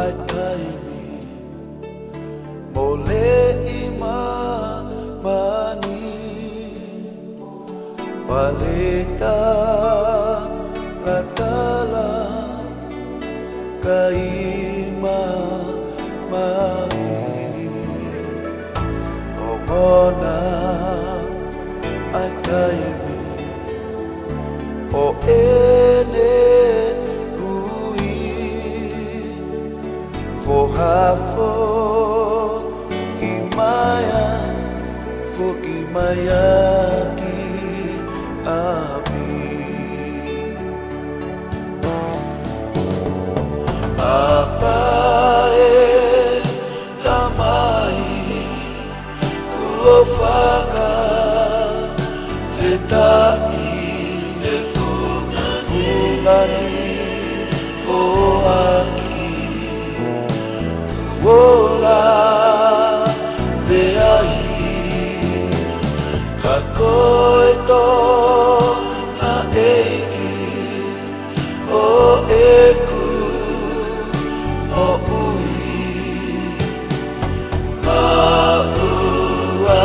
ai taimi mole ima mani paleta latala kaima mai omona ai taimi o ene ui fohafo kimaya fo kimaya ki abi apa damai kuofaka vetai fungani foaki kuola beai kakoeto na eiki o eku o ui maua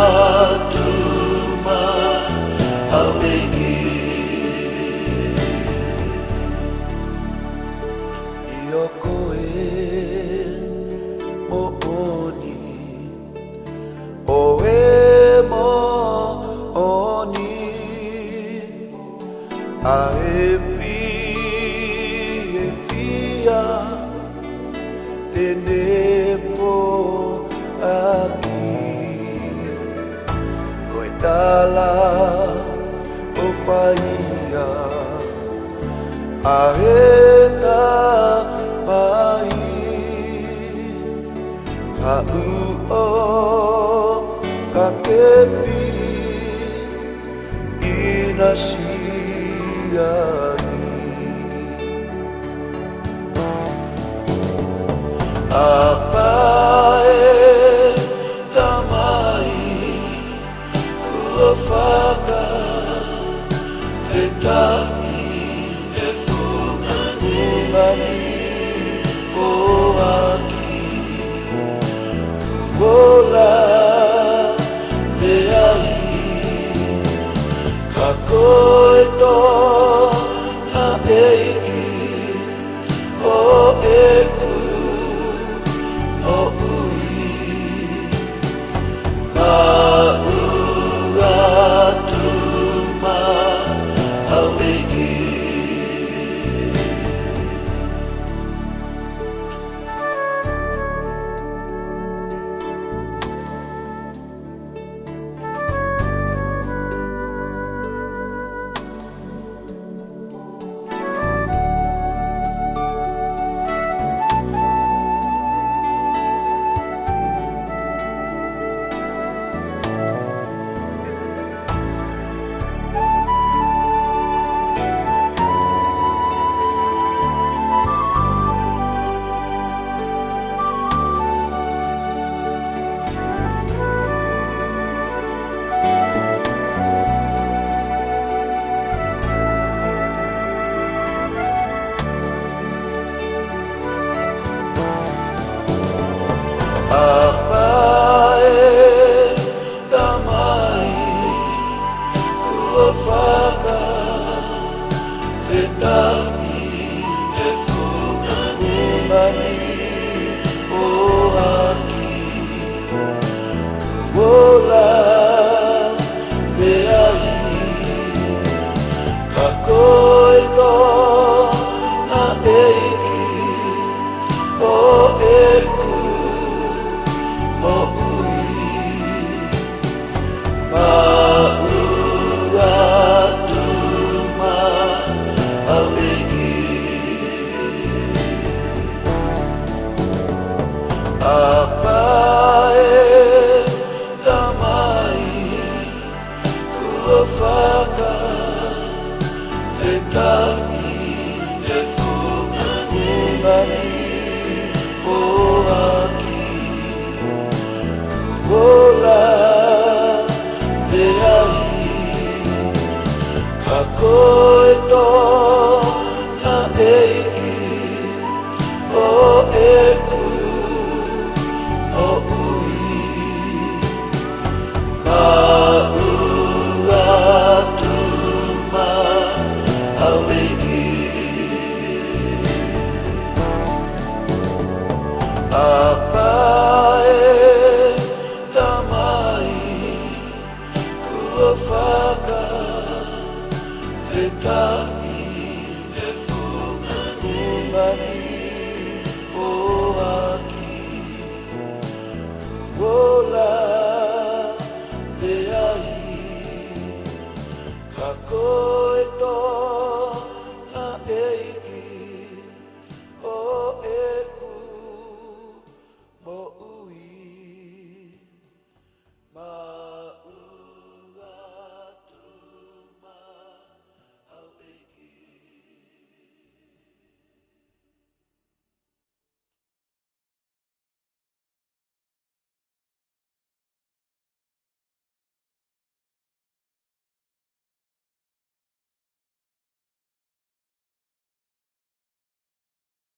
tuma awegi Yokoe mo'oni oe mo'oni aepi efia tenefo aki koitala ofaia aeta mai hau o kakepi inasiai apa damai kuofaka vetai fungani foaki kuola beai kakoeto na eiki o eku o ui maua tuma awegi faka Fetai Fungani Oaki Kuola Beai Kako